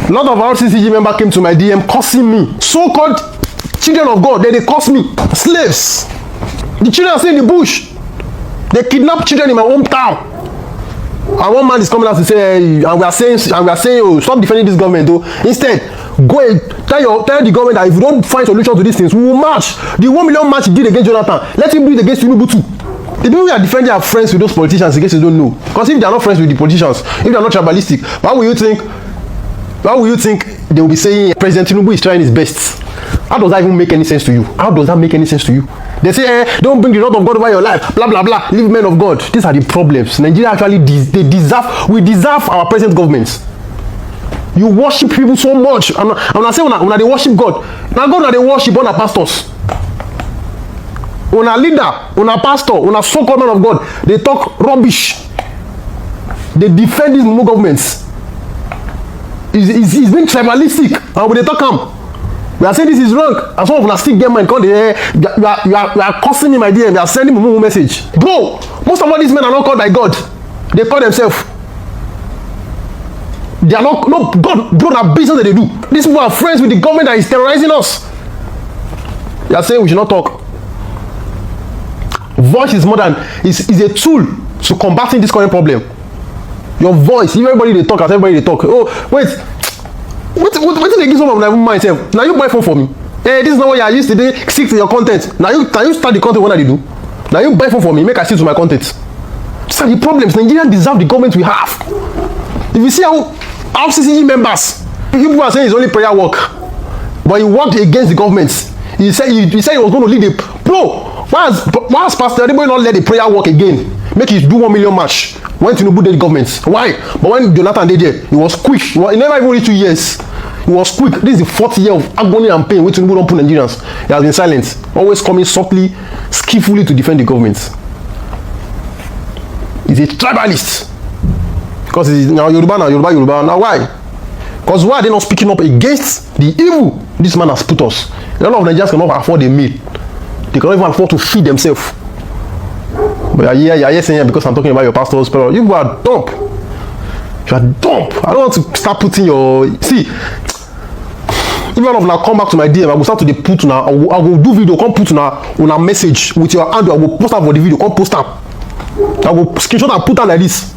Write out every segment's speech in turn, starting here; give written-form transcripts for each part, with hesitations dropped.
A lot of our CCG members came to my DM cursing me. So-called children of God, they curse me. Slaves. The children are still in the bush. They kidnap children in my hometown. And one man is coming out to say, and we are saying, oh, stop defending this government, though. Instead, go and tell the government that if you don't find solution to these things, we will march. The 1 million march he did against Jonathan, let him do it against Tinubu too. The people who are defending are friends with those politicians, in case you don't know. Because if they are not friends with the politicians, if they are not tribalistic, why will you think they will be saying President Tinubu is trying his best? How does that even make any sense to you? How does that make any sense to you? They say, don't bring the wrath of God over your life, blah, blah, blah, leave men of God. These are the problems. Nigeria actually, we deserve our present governments. You worship people so much. And I say, when they worship God, now God, they worship on our pastors. On a leader, on a pastor, on a so-called man of God, they talk rubbish. They defend these governments. It's being tribalistic. And when they talk we are saying this is wrong. And some of us still get mine. You are cursing me, my DM. You are sending me a message. Bro, most of all these men are not called by God. They call themselves. They are not, no, God, bro, that business that they do. These people are friends with the government that is terrorizing us. They are saying we should not talk. Voice is more than, is a tool to combating this current problem. Your voice, if everybody they talk, as everybody they talk. Oh, wait. What did they give some of my myself? Now you buy phone for me. Hey, this is not what you are used to do. Stick to your content. Now you start the content. What do you do? Now you buy phone for me. Make I stick to my content. These are the problems. Nigerians deserve the government we have. If you see how CCG members, people are saying it's only prayer work, but he worked against the government. He said he was going to lead the why has Pastor Adeboye not let the prayer work again? Make it do 1 million march when Tinubu did the government. Why? But when Jonathan did it, he was quick. He never even reached 2 years. He was quick. This is the 4th year of agony and pain which Tinubu don't put Nigerians. He has been silent, always coming softly, skillfully to defend the government. He's a tribalist. Because he's now Yoruba. Now why? Because why are they not speaking up against the evil this man has put us? A lot of Nigerians cannot afford a meal. They cannot even afford to feed themselves. But you're saying because I'm talking about your pastors, but you are dumb. You are dumb. I don't want to start putting your even if now come back to my DM, I will start to put now. I will do video, come put now on a message with your hand. I will post up for the video, come post up. I will screenshot and put on like this.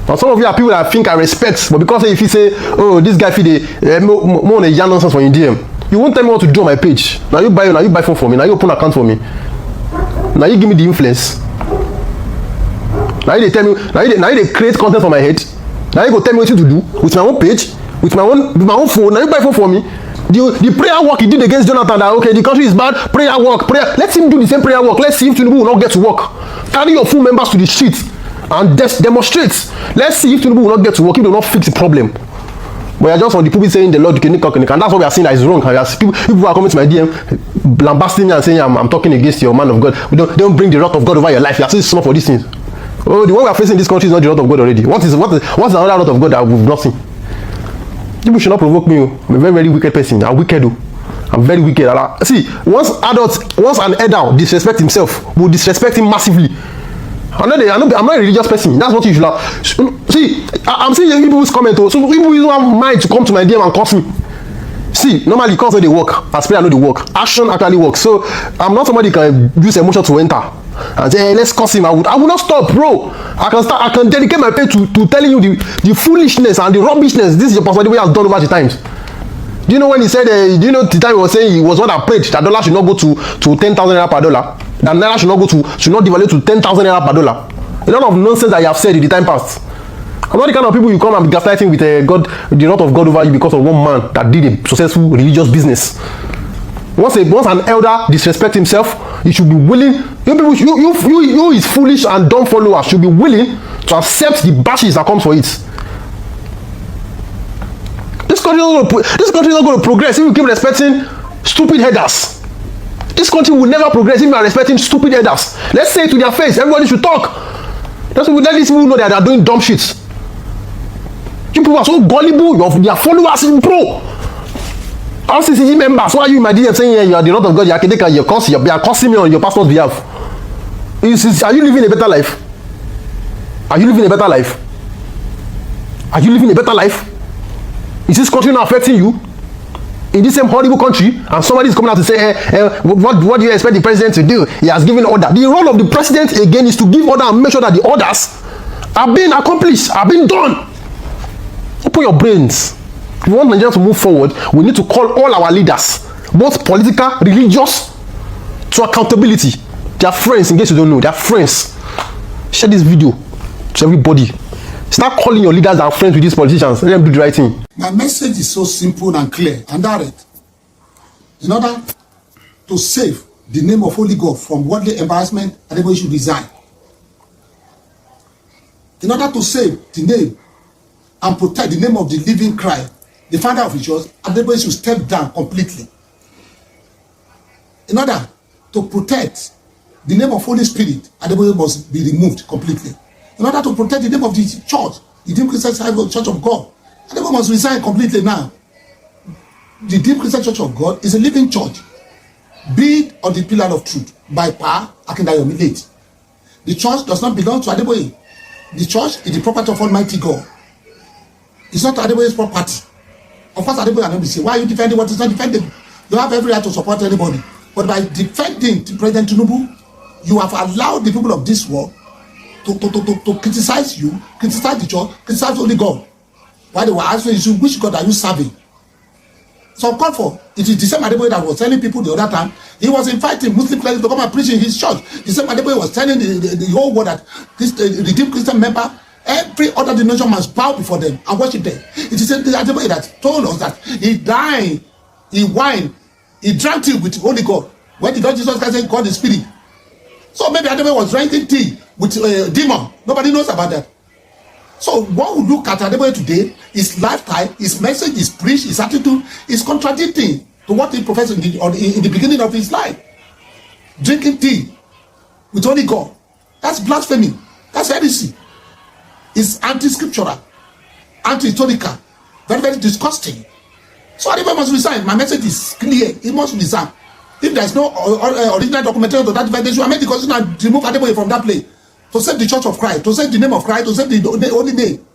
Now some of you are people that I think I respect, but because if you say, oh, this guy feed more than yarn nonsense for your DM, you won't tell me what to do on my page. Now you buy phone for me. Now you open account for me. Now you give me the influence. Now you tell me. Now you create content for my head. Now you go tell me what to do with my own page, with my own phone. Now you buy phone for me. The prayer work he did against Jonathan. That okay, the country is bad. Prayer work. Let him do the same prayer work. Let's see if Tinubu will not get to work. Carry your full members to the street and demonstrate. Let's see if Tinubu will not get to work. If they will not fix the problem. But you're just on the people saying the Lord and that's what we are saying that is wrong. People are coming to my DM, lambasting me and saying I'm talking against your man of God. We don't bring the wrath of God over your life. You are still small for these things. Oh, the one we are facing in this country is not the wrath of God already. What's another wrath of God that we've not seen? People should not provoke me. I'm a very, very wicked person. I'm wicked. I'm very wicked. See, once an elder disrespect himself, will disrespect him massively. I'm not a religious person. That's what you should have. See, I'm seeing people's comment. So people don't have mind to come to my DM and curse me. See, normally because they work, as prayer I know they work. Action actually works. So I'm not somebody who can use emotion to enter and say, hey, let's curse him. I will not stop, bro. I can dedicate my page to telling you the foolishness and the rubbishness this is your pastor the way has done over the times. Do you know when he said, do you know the time he was saying he was one that prayed that dollar should not go to 10,000 naira per dollar? That naira should not devalue to 10,000 naira per dollar. A lot of nonsense that you have said in the time past. I'm not the kind of people you come and be gaslighting with the wrath of God over you because of one man that did a successful religious business. Once an elder disrespect himself, you should be willing. You his foolish and dumb followers should be willing to accept the bashes that comes for it. This country is not going to progress if you keep respecting stupid headers. This country will never progress if you are respecting stupid headers. Let's say it to their face. Everybody should talk. Let these people know that they are doing dumb shit. You people are so gullible. Their followers is pro. All CCG members, why are you in my DM saying you are the wrath of God? You are cursing me on your pastor's behalf. Are you living a better life? Are you living a better life? Are you living a better life? Is this country not affecting you? In this same horrible country, and somebody is coming out to say, what do you expect the president to do? He has given order. The role of the president again is to give order and make sure that the orders are being accomplished, are being done. Open your brains. If we want Nigeria to move forward, we need to call all our leaders, both political, religious, to accountability. They are friends, in case you don't know, they are friends. Share this video to everybody. Start calling your leaders and friends with these politicians. Let them do the right thing. My message is so simple and clear and direct. In order to save the name of Holy God from worldly embarrassment, everybody should resign. In order to save the name and protect the name of the living Christ, the founder of the church, everybody should step down completely. In order to protect the name of Holy Spirit, everybody must be removed completely. In order to protect the name of the church, the Redeemed Christian Church of God, everyone must resign completely now. The Redeemed Christian Church of God is a living church, built on the pillar of truth by Pa Akindayomi late. The church does not belong to Adeboye. The church is the property of Almighty God. It's not Adeboye's property. Of course, Adeboye and say, why are you defending what is not defending? You have every right to support anybody. But by defending President Tinubu, you have allowed the people of this world to criticize you, criticize the church, criticize only God. Why they were asking you, which God are you serving? So call for it is the same Adeboye that was telling people the other time. He was inviting Muslim clerics to come and preach in his church. The same Adeboye was telling the whole world that this Redeemed Christian member, every other denomination must bow before them and worship them. It is the Adeboye that told us that he dined, he wined, he drank tea with Holy God. When the Lord Jesus Christ said God is spirit. So maybe Adeboye was drinking tea with a demon. Nobody knows about that. So when we look at Adeboye today, his lifestyle, his message, his preach, his attitude is contradicting to what he professed in the beginning of his life. Drinking tea with only God. That's blasphemy. That's heresy. It's anti-scriptural, anti-historical, very, very disgusting. So Adeboye must resign. My message is clear. He must resign. If there is no original documentation to that effect, they should make the constitution and remove Adeboye from that place. To save the church of Christ, to save the name of Christ, to save the only name.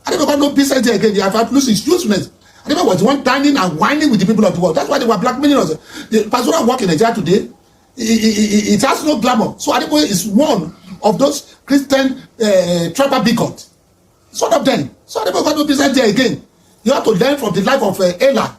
Adeboye got no business there again. They have lose his usefulness. Adeboye was the one dining and whining with the people of the world. That's why they were blackmailing us. The pastoral work in Nigeria today, it has no glamour. So Adeboye is one of those Christian tribal bigots. It's one of them. So Adeboye got no business there again. You have to learn from the life of Ella.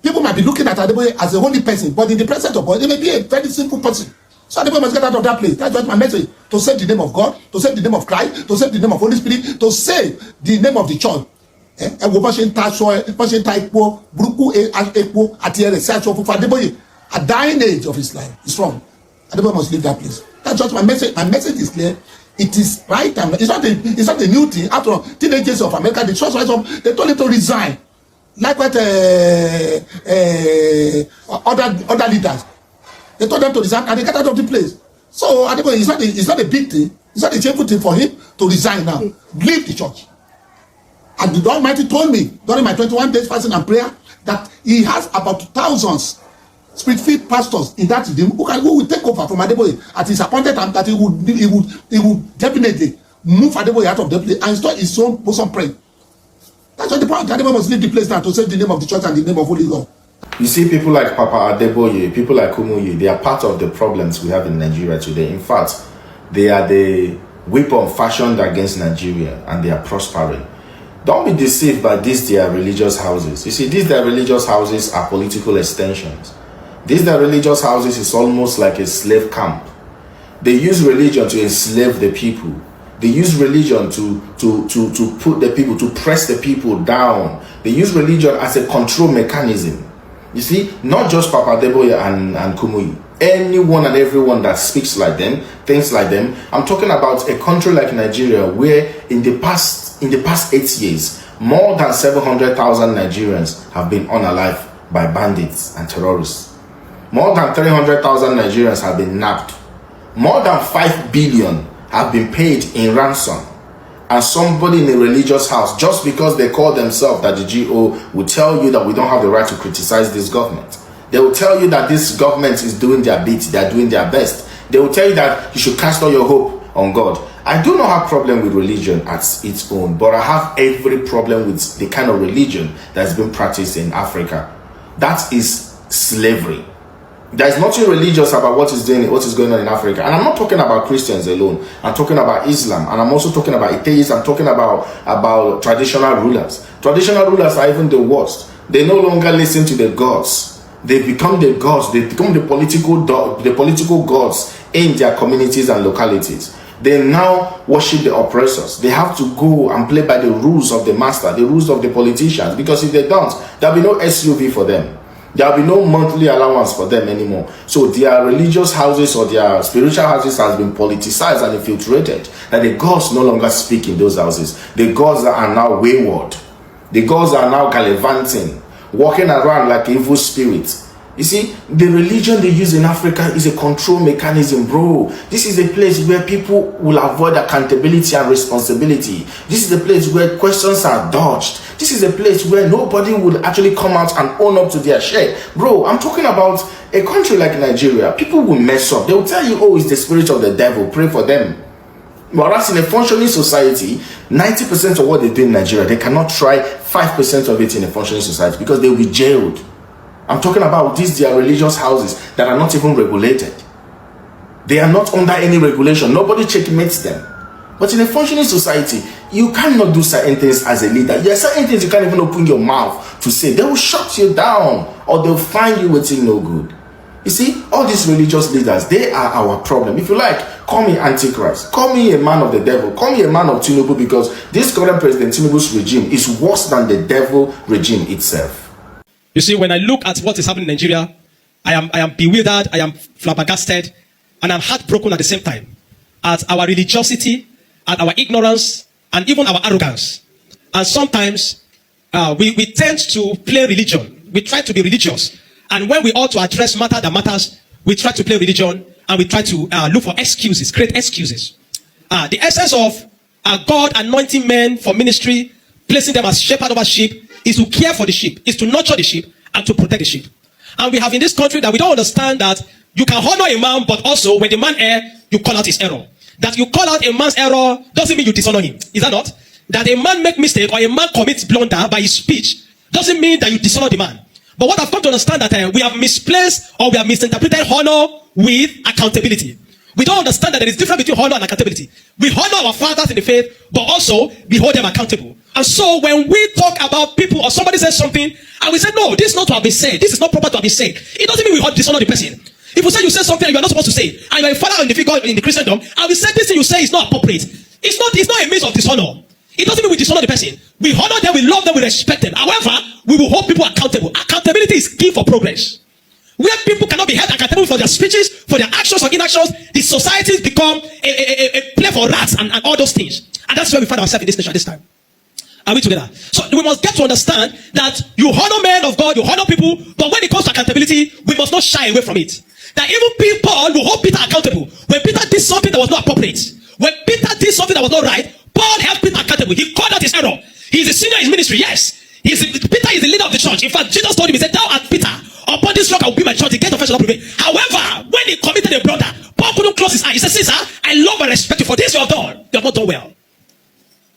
People might be looking at Adeboye as a holy person, but in the presence of God, he may be a very simple person. So Adeboye must get out of that place. That's just my message. To save the name of God, to save the name of Christ, to save the name of Holy Spirit, to save the name of the church. A dying age of his life is wrong. Adeboye must leave that place. That's just my message. My message is clear. It is right time. It's not a new thing. After all, teenagers of America, the church they told him to resign. Like what other leaders. They told them to resign and they got out of the place. So Adeboye, it's not a big thing. It's not a shameful thing for him to resign now. Leave the church. And the Almighty told me during my 21 days fasting and prayer that he has about thousands spirit-filled pastors in that redeem who will take over from Adeboye at his appointed time, that he would definitely move Adeboye out of the place and start his own bosom prayer. That's what the point. Adeboye must leave the place now to save the name of the church and the name of Holy God. You see, people like Papa Adeboye, people like Kumuyi, they are part of the problems we have in Nigeria today. In fact, they are the weapon fashioned against Nigeria and they are prospering. Don't be deceived by these their religious houses. You see, these their religious houses are political extensions. These their religious houses is almost like a slave camp. They use religion to enslave the people. They use religion to put the people, to press the people down. They use religion as a control mechanism. You see, not just Papa Adeboye and Kumuyi. Anyone and everyone that speaks like them, thinks like them. I'm talking about a country like Nigeria where in the past 8 years, more than 700,000 Nigerians have been unalived by bandits and terrorists. More than 300,000 Nigerians have been nabbed. More than 5 billion have been paid in ransom. And somebody in a religious house, just because they call themselves that the GO, will tell you that we don't have the right to criticize this government. They will tell you that this government is doing their bit, they are doing their best. They will tell you that you should cast all your hope on God. I do not have problem with religion as its own, but I have every problem with the kind of religion that's been practiced in Africa. That is slavery. There is nothing religious about what is going on in Africa. And I'm not talking about Christians alone. I'm talking about Islam, and I'm also talking about atheists. I'm talking about traditional rulers. Traditional rulers are even the worst. They no longer listen to the gods. They become the gods. They become the political gods in their communities and localities. They now worship the oppressors. They have to go and play by the rules of the master, the rules of the politicians, because if they don't, there'll be no SUV for them. There'll be no monthly allowance for them anymore. So their religious houses or their spiritual houses has been politicized and infiltrated, that the gods no longer speak in those houses. The gods are now wayward. The gods are now gallivanting, walking around like evil spirits. You see, the religion they use in Africa is a control mechanism, bro. This is a place where people will avoid accountability and responsibility. This is a place where questions are dodged. This is a place where nobody would actually come out and own up to their share. Bro, I'm talking about a country like Nigeria. People will mess up. They will tell you, oh, it's the spirit of the devil. Pray for them. Whereas in a functioning society, 90% of what they do in Nigeria, they cannot try 5% of it in a functioning society because they will be jailed. I'm talking about these their religious houses that are not even regulated. They are not under any regulation. Nobody checkmates them. But in a functioning society, you cannot do certain things as a leader. There are certain things you can't even open your mouth to say. They will shut you down or they'll find you waiting no good. You see, all these religious leaders, they are our problem. If you like, call me Antichrist. Call me a man of the devil. Call me a man of Tinubu, because this current President Tinubu's regime is worse than the devil regime itself. You see, when I look at what is happening in Nigeria, I am bewildered, I am flabbergasted, and I'm heartbroken at the same time at our religiosity, at our ignorance, and even our arrogance. And sometimes we tend to play religion. We try to be religious. And when we ought to address matter that matters, we try to play religion and we try to look for excuses, create excuses. The essence of God anointing men for ministry, placing them as shepherd over sheep, is to care for the sheep, is to nurture the sheep, and to protect the sheep. And we have in this country that we don't understand that you can honor a man, but also when the man err, you call out his error. That you call out a man's error doesn't mean you dishonor him. Is that not? That a man make mistake or a man commits blunder by his speech doesn't mean that you dishonor the man. But what I've come to understand that we have misplaced or we have misinterpreted honor with accountability. We don't understand that there is a difference between honor and accountability. We honor our fathers in the faith, but also we hold them accountable. And so when we talk about people or somebody says something and we say, no, this is not to have been said, this is not proper to have been said, it doesn't mean we dishonor the person. If you say you say something and you are not supposed to say, and you are a father in the figure in the Christendom, and we say this thing you say is not appropriate, it's not a means of dishonor. It doesn't mean we dishonor the person. We honor them, we love them, we respect them. However, we will hold people accountable. Accountability is key for progress. Where people cannot be held accountable for their speeches, for their actions or inactions, the societies become a play for rats and all those things. And that's where we find ourselves in this nation at this time. Are we together? So we must get to understand that you honor men of God, you honor people, but when it comes to accountability, we must not shy away from it. That even Paul will hold Peter accountable. When Peter did something that was not appropriate, when Peter did something that was not right, Paul held Peter accountable. He called out his error. He's a senior in his ministry, yes. Peter is the leader of the church. In fact, Jesus told him, he said, thou art Peter, upon this rock I will build my church, the gate of hell shall not prevail. However, when he committed a blunder, Paul couldn't close his eyes. He said, Caesar, I love and respect you for this you have done. You have not done well.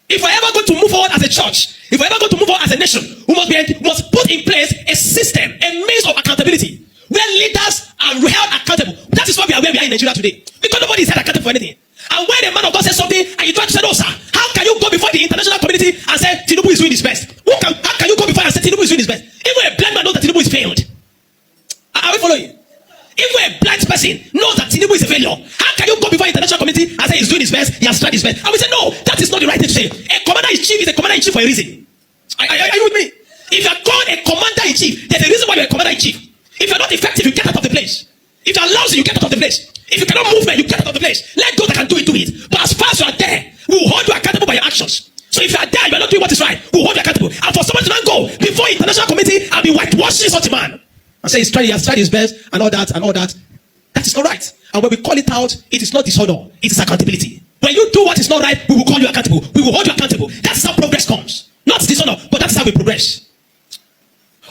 If we're ever going to move forward as a church, if we're ever going to move forward as a nation, we must put in place a system, a means of accountability, where leaders are held accountable. That is why we are where we are in Nigeria today. Because nobody is held accountable for anything. And when a man of God says something, and you try to say, no, sir, how can you go before the international community and say Tinubu is doing his best? How can you go before and say Tinubu is doing his best? Even a blind man knows that Tinubu is failed. Are we following? Even a blind person knows that Tinubu is a failure. How can you go before the international community and say he's doing his best, he has tried his best? And we say, no, that is not the right thing to say. A commander-in-chief is a commander-in-chief for a reason. Are you with me? If you are called a commander-in-chief, there's a reason why you're a commander-in-chief. If you're not effective, you get out of the place. If you're lousy, you get out of the place. If you cannot move, man, you get out of the place. Let those that can do it, do it. But as far as you are there, we will hold you accountable by your actions. So if you are there, you are not doing what is right, we will hold you accountable. And for someone to not go before international committee and be whitewashing such a man and say he has tried his best and all that, that is not right. And when we call it out, it is not dishonor, it is accountability. When you do what is not right, we will call you accountable. We will hold you accountable. That's how progress comes. Not dishonor, but that's how we progress.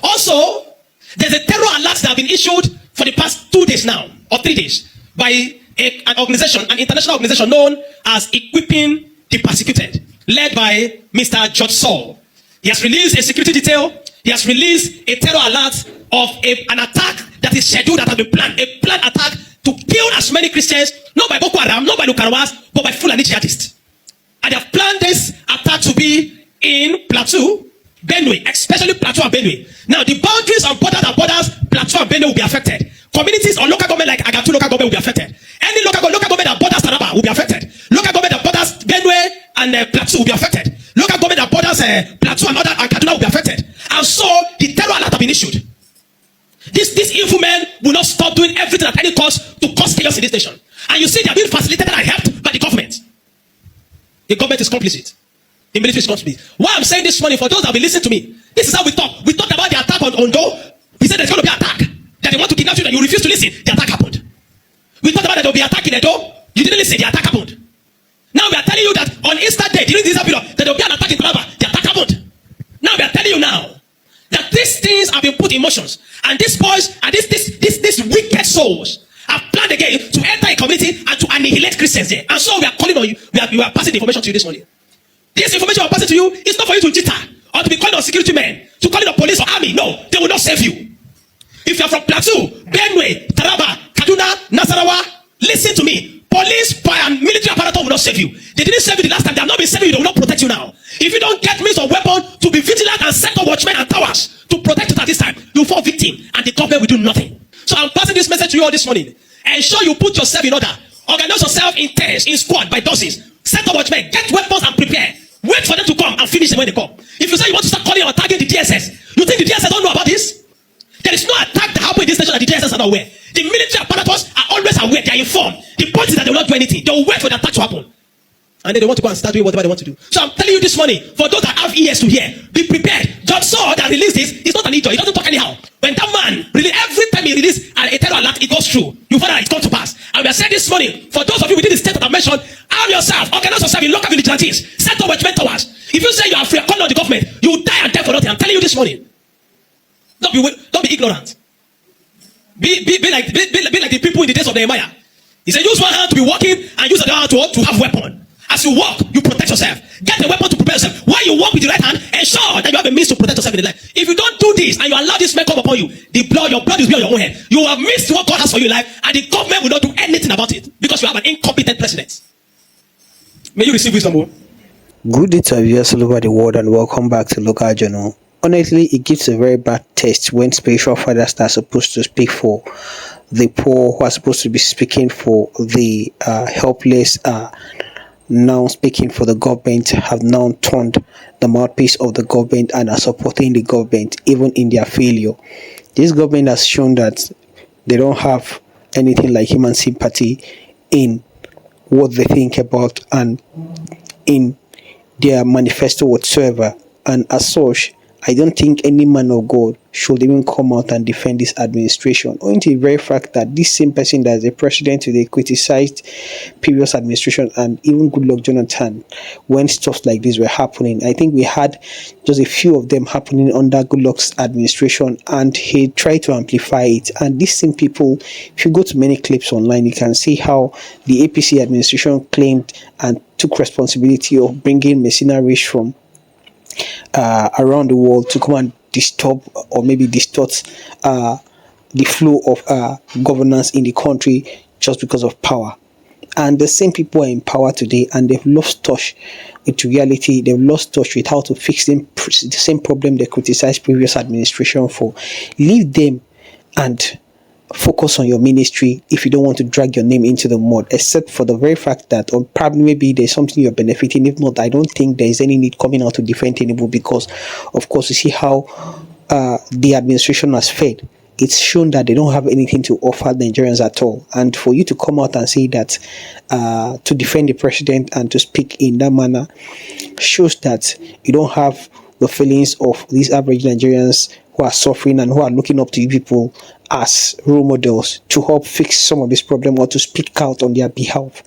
Also, there's a terror alert that have been issued for the past 2 days now, or 3 days, by an organization, an international organization known as Equipping the Persecuted, led by Mr. George Saul. He has released a security detail. He has released a terror alert of an attack that is scheduled, that has been planned, a planned attack to kill as many Christians, not by Boko Haram, not by Lukarawas, but by Fulani jihadists. And they have planned this attack to be in Plateau, Benue, especially Plateau and Benue. Now, the boundaries and borders, Plateau and Benue will be affected. Communities or local government like Agatu local government will be affected. Any local government that borders Taraba will be affected. Local government that borders Benue and Plateau will be affected. Local government that borders Plateau and Kaduna will be affected. And so, the terror alert have been issued. These evil men will not stop doing everything at any cost to cause chaos in this nation. And you see, they are being facilitated and helped by the government. The government is complicit. The military is complicit. Why I'm saying this morning, for those that will listen to me, this is how we talk. We talked about the attack on Ondo. We said there's going to be an attack. That they want to kidnap you and you refuse to listen. The attack happened. We talked about that there will be an attack in Edo. You didn't listen. The attack happened. Now we are telling you that on Easter Day, during this period, that there will be an attack in Taraba. The attack happened. Now we are telling you now that these things have been put in motions, and these boys and these wicked souls have planned again to enter a community and to annihilate Christians there. And so we are calling on you. We are passing the information to you this morning. This information we are passing to you is not for you to jitter or to be calling on security men, to call in the police or army. No, they will not save you. If you are from Plateau, Benue, Taraba, Kaduna, Nasarawa, listen to me. Police and military apparatus will not save you. They didn't save you the last time. They have not been saving you. They will not protect you now. If you don't get means of weapon to be vigilant and set up watchmen and towers to protect you at this time, you fall victim and the government will do nothing. So I'm passing this message to you all this morning. Ensure you put yourself in order. Organize yourself in teams, in squad, by dozens. Set up watchmen, get weapons and prepare. Wait for them to come and finish them when they come. If you say you want to start calling or attacking the DSS, you think the DSS don't know about this? There is no attack that happened in this nation that the DSS are not aware. The military apparatus are always aware. They are informed. The point is that they will not do anything. They will wait for the attack to happen. And then they want to go and start doing whatever they want to do. So I'm telling you this morning, for those that have ears to hear, be prepared. George Saul that released this is not an idiot. He doesn't talk anyhow. When that man, really, every time he releases a terror alert, it goes through. You find out it comes to pass. And we are saying this morning, for those of you within the state that I mentioned, arm yourself, organize yourself in local vigilantes, set up watchmen towers. If you say you are free, call on the government, you will die and die for nothing. I'm telling you this morning. Don't be ignorant. Be like the people in the days of Nehemiah. He said, use one hand to be walking and use the other hand to have weapon. As you walk, you protect yourself. Get a weapon to prepare yourself. While you walk with the right hand, ensure that you have a means to protect yourself in the life. If you don't do this and you allow this man come upon you, your blood will be on your own head. You have missed what God has for you in life, and the government will not do anything about it because you have an incompetent president. May you receive wisdom. Good day to viewers all over the world, and welcome back to Local Journal. Honestly, it gives a very bad taste when spiritual fathers that are supposed to speak for the poor, who are supposed to be speaking for the helpless, now speaking for the government, have now turned the mouthpiece of the government and are supporting the government even in their failure. This government has shown that they don't have anything like human sympathy in what they think about and in their manifesto whatsoever, and as such, I don't think any man of God should even come out and defend this administration, owing to the very fact that this same person that is the president today criticized previous administration and even Goodluck Jonathan when stuff like this were happening. I think we had just a few of them happening under Goodluck's administration, and he tried to amplify it. And these same people, if you go to many clips online, you can see how the APC administration claimed and took responsibility of bringing mercenaries from around the world to come and disturb or maybe distort the flow of governance in the country just because of power. And the same people are in power today, and they've lost touch with reality. They've lost touch with how to fix the same problem they criticized previous administration for. Leave them and focus on your ministry if you don't want to drag your name into the mud, except for the very fact that, or probably maybe there's something you're benefiting. If not, I don't think there's any need coming out to defend Tinubu, because of course you see how the administration has failed. It's shown that they don't have anything to offer Nigerians at all. And for you to come out and say that to defend the president and to speak in that manner shows that you don't have the feelings of these average Nigerians who are suffering and who are looking up to you people as role models to help fix some of this problem or to speak out on their behalf.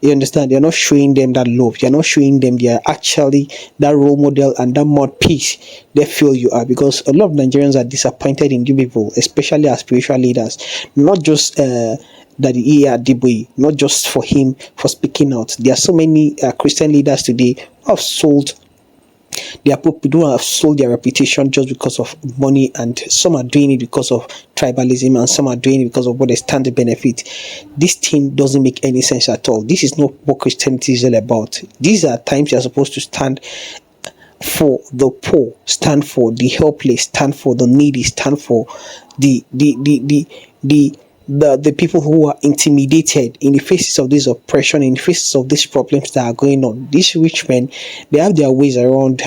You understand? They're not showing them that love. You're not showing them they are actually that role model and that mouthpiece they feel you are, because a lot of Nigerians are disappointed in you people, especially as spiritual leaders, not just that the Adeboye, not just for him for speaking out. There are so many Christian leaders today who have sold their people, who have sold their reputation just because of money, and some are doing it because of tribalism, and some are doing it because of what they stand to benefit. This thing doesn't make any sense at all. This is not what Christianity is all about. These are times you're supposed to stand for the poor, stand for the helpless, stand for the needy, stand for the people who are intimidated in the faces of this oppression, in the faces of these problems that are going on. These rich men, they have their ways around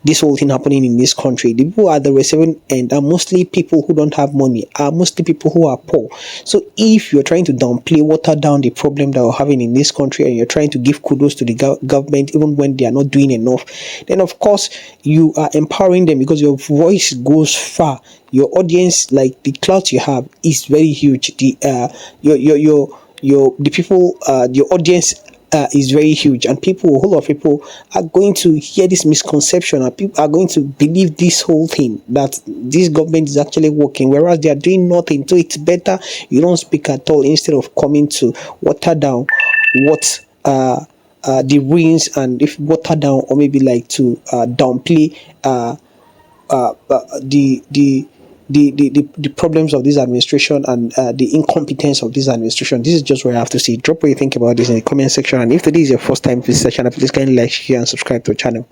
this whole thing happening in this country. The people at the receiving end are mostly people who don't have money, are mostly people who are poor. So if you're trying to downplay, water down the problem that we're having in this country, and you're trying to give kudos to the government even when they are not doing enough, then of course you are empowering them, because your voice goes far. Your audience, like the clout you have, is very huge. The people, your audience is very huge, and a whole lot of people are going to hear this misconception, and people are going to believe this whole thing that this government is actually working, whereas they are doing nothing. So it's better you don't speak at all, instead of coming to water down what the ruins, and if water down, or maybe like to downplay the problems of this administration, and the incompetence of this administration. This is just what I have to say. Drop what you think about this in the comment section, and if today is your first time to this channel, please kindly like, share, and subscribe to the channel.